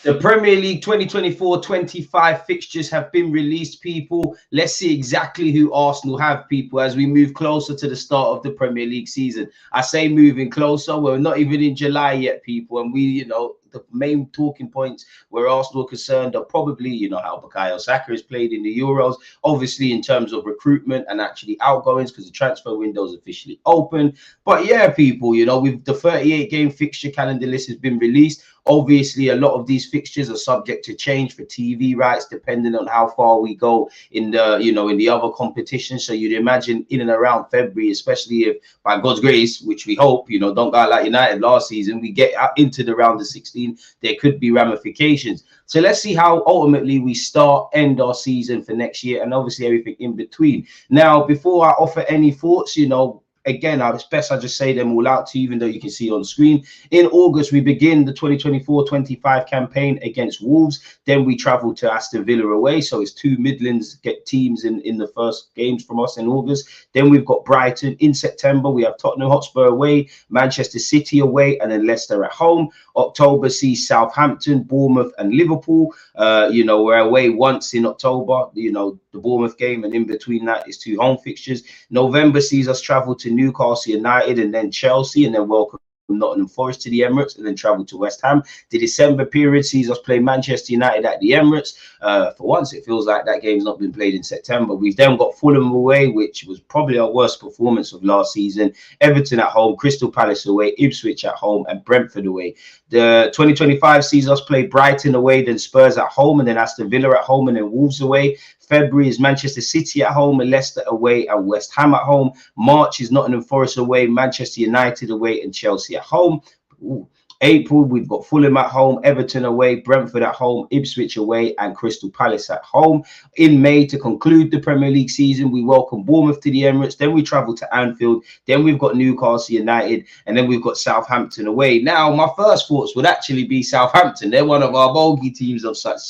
The Premier League 2024-25 fixtures have been released, people. Let's see exactly who Arsenal have, people, as we move closer to the start of the Premier League season. I say moving closer. We're not even in July yet, people. And we, the main talking points where Arsenal are concerned are probably, how Bukayo Saka has played in the Euros. Obviously, in terms of recruitment and actually outgoings, because the transfer window is officially open. But yeah, people, with the 38-game fixture calendar list has been released. Obviously, a lot of these fixtures are subject to change for TV rights, depending on how far we go in the, in the other competitions. So you'd imagine in and around February, especially if by God's grace, which we hope, don't go like United last season, we get out into the round of 16, there could be ramifications. So let's see how ultimately we end our season for next year, and obviously everything in between. Now, before I offer any thoughts, again, it's best I just say them all out to you, even though you can see on screen. In August, we begin the 2024-25 campaign against Wolves. Then we travel to Aston Villa away. So it's two Midlands teams in the first games from us in August. Then we've got Brighton. In September, we have Tottenham Hotspur away, Manchester City away, and then Leicester at home. October sees Southampton, Bournemouth, and Liverpool. We're away once in October, the Bournemouth game, and in between that is two home fixtures. November sees us travel to Newcastle United and then Chelsea, and then welcome Nottingham Forest to the Emirates, and then travel to West Ham. The December period sees us play Manchester United at the Emirates. For once, it feels like that game's not been played in September. We've then got Fulham away, which was probably our worst performance of last season. Everton at home, Crystal Palace away, Ipswich at home, and Brentford away. The 2025 sees us play Brighton away, then Spurs at home, and then Aston Villa at home, and then Wolves away. February is Manchester City at home, and Leicester away, and West Ham at home. March is Nottingham Forest away, Manchester United away, and Chelsea at home. April, we've got Fulham at home, Everton away, Brentford at home, Ipswich away, and Crystal Palace at home. In May, to conclude the Premier League season, we welcome Bournemouth to the Emirates. Then we travel to Anfield. Then we've got Newcastle United, and then we've got Southampton away. Now, my first thoughts would actually be Southampton. They're one of our bogey teams of such,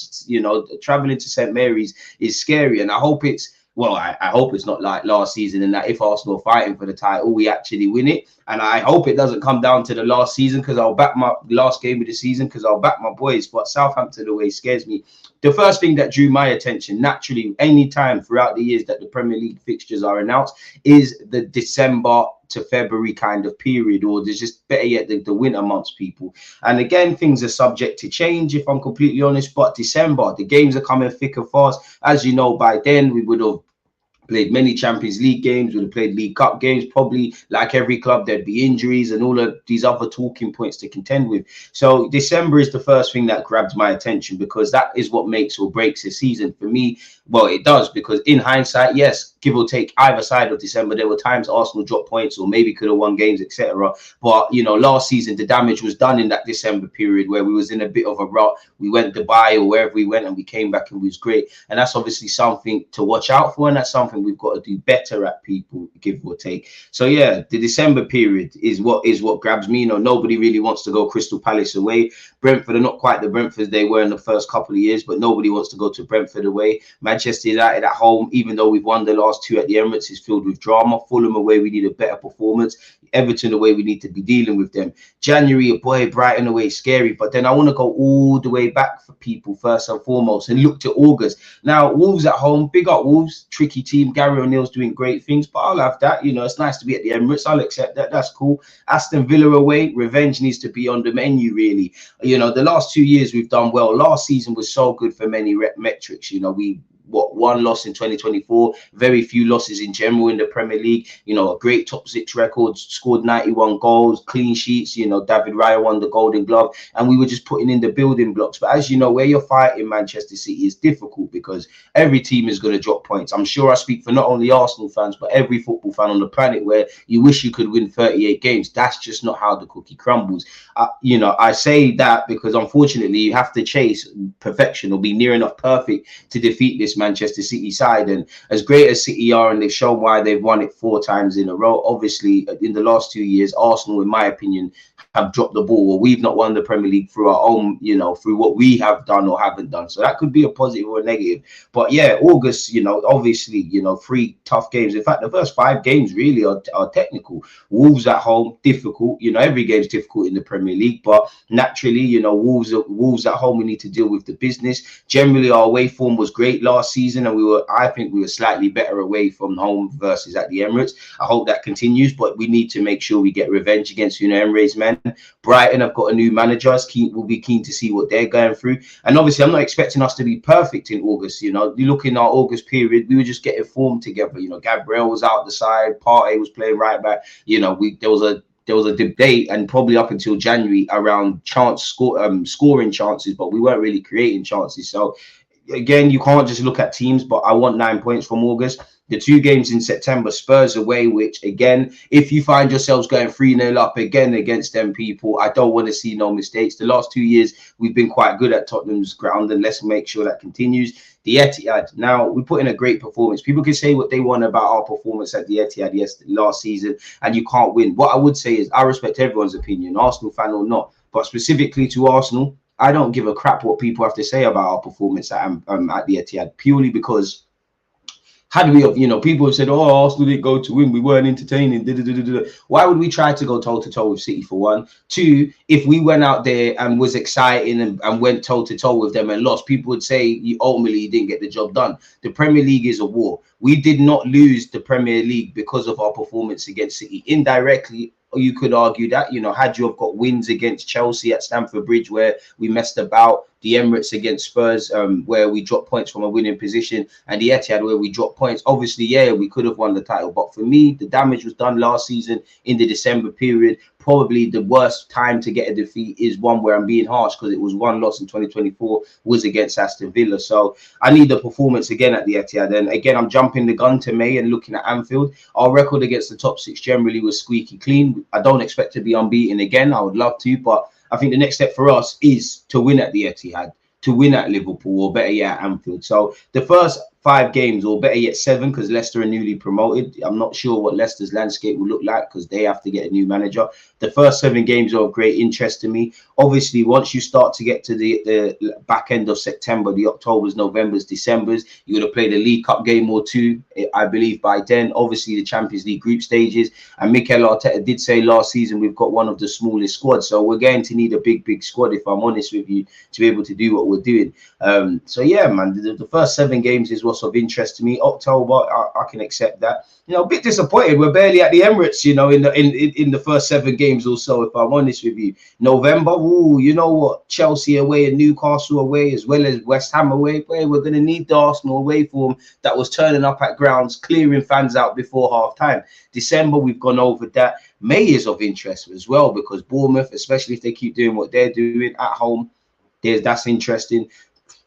traveling to St. Mary's is scary, and I hope it's I hope it's not like last season, and that if Arsenal are fighting for the title, we actually win it. And I hope it doesn't come down to the last season, because I'll back my last game of the season, because I'll back my boys. But Southampton away scares me. The first thing that drew my attention, naturally, any time throughout the years that the Premier League fixtures are announced, is the December to February kind of period, or there's just better yet the winter months, people. And again, things are subject to change, if I'm completely honest. But December, the games are coming thick and fast. As you know, by then we would have played many Champions League games, would have played League Cup games. Probably, like every club, there'd be injuries and all of these other talking points to contend with. So December is the first thing that grabs my attention, because that is what makes or breaks the season for me. Well, it does, because in hindsight, yes, give or take either side of December, there were times Arsenal dropped points or maybe could have won games, etc. But last season the damage was done in that December period, where we was in a bit of a rut. We went to Dubai or wherever we went, and we came back and it was great. And that's obviously something to watch out for, and that's something we've got to do better at, people, give or take. So yeah, the December period is what grabs me. Nobody really wants to go Crystal Palace away. Brentford are not quite the Brentford they were in the first couple of years, but nobody wants to go to Brentford away. Manchester United at home, even though we've won the last two at the Emirates, is filled with drama. Fulham away, we need a better performance. Everton away, we need to be dealing with them. January, boy, Brighton away, scary. But then I want to go all the way back for people, first and foremost, and look to August. Now, Wolves at home, big up Wolves, tricky team. Gary O'Neill's doing great things, but I'll have that. It's nice to be at the Emirates. I'll accept that. That's cool. Aston Villa away, revenge needs to be on the menu, really. The last 2 years we've done well. Last season was so good for many metrics. We one loss in 2024, very few losses in general in the Premier League. A great top 6 record, scored 91 goals, clean sheets. David Raya won the Golden Glove, and we were just putting in the building blocks. But as you know, where you're fighting Manchester City is difficult, because every team is going to drop points. I'm sure I speak for not only Arsenal fans, but every football fan on the planet, where you wish you could win 38 games. That's just not how the cookie crumbles. I say that because unfortunately you have to chase perfection or be near enough perfect to defeat this Manchester City side. And as great as City are, and they've shown why they've won it 4 times in a row, obviously in the last 2 years, Arsenal, in my opinion, have dropped the ball, or we've not won the Premier League through our own, through what we have done or haven't done. So that could be a positive or a negative. But yeah, August, obviously, 3 tough games. In fact, the first 5 games really are technical. Wolves at home, difficult. Every game's difficult in the Premier League, but naturally, Wolves at home, we need to deal with the business. Generally, our away form was great last season, and I think we were slightly better away from home versus at the Emirates. I hope that continues, but we need to make sure we get revenge against Emirates, man. Brighton have got a new manager. We'll be keen to see what they're going through. And obviously, I'm not expecting us to be perfect in August. You look in our August period, we were just getting formed together. Gabriel was out the side, Partey was playing right back. There was a debate, and probably up until January, around scoring chances, but we weren't really creating chances. So again, you can't just look at teams, but I want 9 points from August. The 2 games in September, Spurs away, which again, if you find yourselves going 3-0 up again against them people, I don't want to see no mistakes. The last 2 years, we've been quite good at Tottenham's ground, and let's make sure that continues. The Etihad, now we put in a great performance. People can say what they want about our performance at the Etihad last season, and you can't win. What I would say is I respect everyone's opinion, Arsenal fan or not, but specifically to Arsenal, I don't give a crap what people have to say about our performance at the Etihad, purely because had we have, people have said, oh, Arsenal didn't go to win, we weren't entertaining. Why would we try to go toe-to-toe with City, for one? 2, if we went out there and was exciting and went toe-to-toe with them and lost, people would say you ultimately didn't get the job done. The Premier League is a war. We did not lose the Premier League because of our performance against City. Indirectly, you could argue that, had you have got wins against Chelsea at Stamford Bridge where we messed about, the Emirates against Spurs where we dropped points from a winning position, and the Etihad where we dropped points, obviously, yeah, we could have won the title. But for me, the damage was done last season in the December period. Probably the worst time to get a defeat is one where I'm being harsh, because it was 1 loss in 2024 was against Aston Villa. So I need the performance again at the Etihad. And again, I'm jumping the gun to May and looking at Anfield. Our record against the top 6 generally was squeaky clean. I don't expect to be unbeaten again. I would love to, but I think the next step for us is to win at the Etihad, to win at Liverpool, or better yet, at Anfield. So the first 5 games, or better yet 7, because Leicester are newly promoted. I'm not sure what Leicester's landscape will look like because they have to get a new manager. The first 7 games are of great interest to me. Obviously, once you start to get to the back end of September, the Octobers, Novembers, Decembers, you're going to play the League Cup game or 2, I believe, by then. Obviously, the Champions League group stages. And Mikel Arteta did say last season we've got one of the smallest squads. So we're going to need a big squad, if I'm honest with you, to be able to do what we're doing. So yeah, man, the first 7 games is what's of interest to me. October, I can accept that. A bit disappointed we're barely at the Emirates, in the first 7 games or so, if I'm honest with you. November, you know what, Chelsea away and Newcastle away, as well as West Ham away. Boy, we're going to need the Arsenal away form that was turning up at grounds, clearing fans out before half time. December, we've gone over that. May is of interest as well, because Bournemouth, especially if they keep doing what they're doing at home, that's interesting.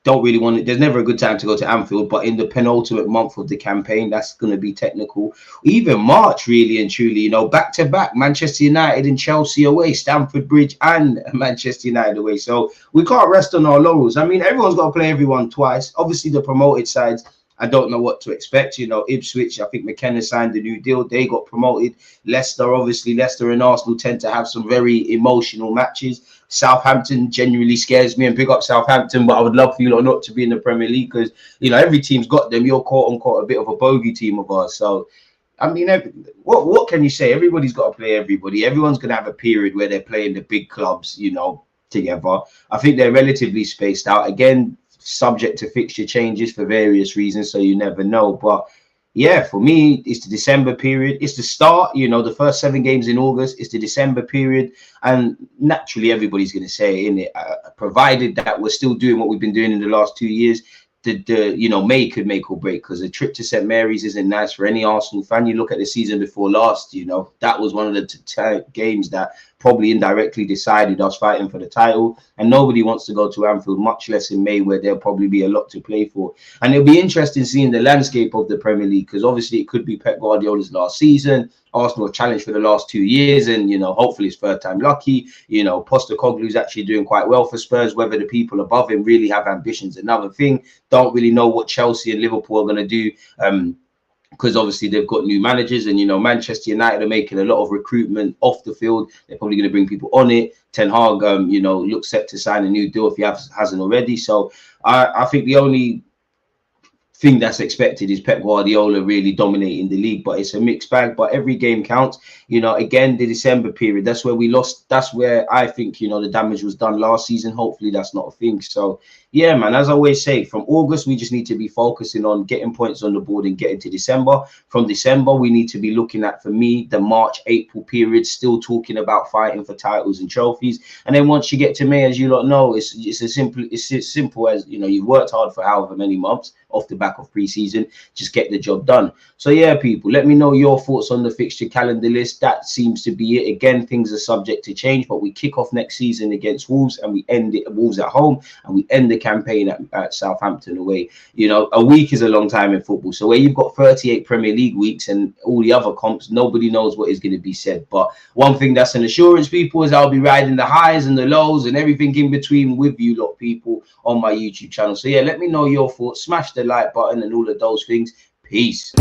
Don't really want it. There's never a good time to go to Anfield, but in the penultimate month of the campaign, that's going to be technical. Even March, really and truly, back to back, Manchester United and Chelsea away, Stamford Bridge and Manchester United away. So we can't rest on our laurels. I mean, everyone's got to play everyone twice. Obviously, the promoted sides, I don't know what to expect. Ipswich, I think McKenna signed a new deal. They got promoted. Leicester and Arsenal tend to have some very emotional matches. Southampton genuinely scares me, and pick up Southampton, but I would love for you lot not to be in the Premier League, because, every team's got them. You're quote unquote a bit of a bogey team of ours. So, I mean, what can you say? Everybody's got to play everybody. Everyone's going to have a period where they're playing the big clubs, together. I think they're relatively spaced out. Again, subject to fixture changes for various reasons, so you never know. But yeah, for me, it's the December period. It's the start, the first 7 games in August. It's the December period, and naturally everybody's going to say in it, provided that we're still doing what we've been doing in the last 2 years. May could make or break, because a trip to St Mary's isn't nice for any Arsenal fan. You look at the season before last, that was one of the games that probably indirectly decided us fighting for the title, and nobody wants to go to Anfield, much less in May, where there'll probably be a lot to play for. And it'll be interesting seeing the landscape of the Premier League, because obviously it could be Pep Guardiola's last season. Arsenal have challenged for the last 2 years, and hopefully it's third time lucky. Postecoglou's actually doing quite well for Spurs. Whether the people above him really have ambitions, another thing. Don't really know what Chelsea and Liverpool are going to do, because obviously they've got new managers, and Manchester United are making a lot of recruitment off the field. They're probably going to bring people on it. Ten Hag, looks set to sign a new deal if he hasn't already. So I think the only thing that's expected is Pep Guardiola really dominating the league, but it's a mixed bag. But every game counts. Again, the December period, that's where we lost. That's where I think the damage was done last season. Hopefully that's not a thing. So yeah, man, as I always say, from August we just need to be focusing on getting points on the board and getting to December. From December we need to be looking at, for me, the March-April period, still talking about fighting for titles and trophies. And then once you get to May, as you lot know, it's as simple as you've worked hard for however many months off the back of pre-season, just get the job done. So yeah, people, let me know your thoughts on the fixture calendar list. That seems to be it. Again, things are subject to change, but we kick off next season against Wolves, and we end it Wolves at home, and we end the campaign at Southampton away. A week is a long time in football, so where you've got 38 Premier League weeks and all the other comps, nobody knows what is going to be said. But one thing that's an assurance, people, is I'll be riding the highs and the lows and everything in between with you lot, people, on my YouTube channel. So yeah, let me know your thoughts. Smash the like button and all of those things. Peace.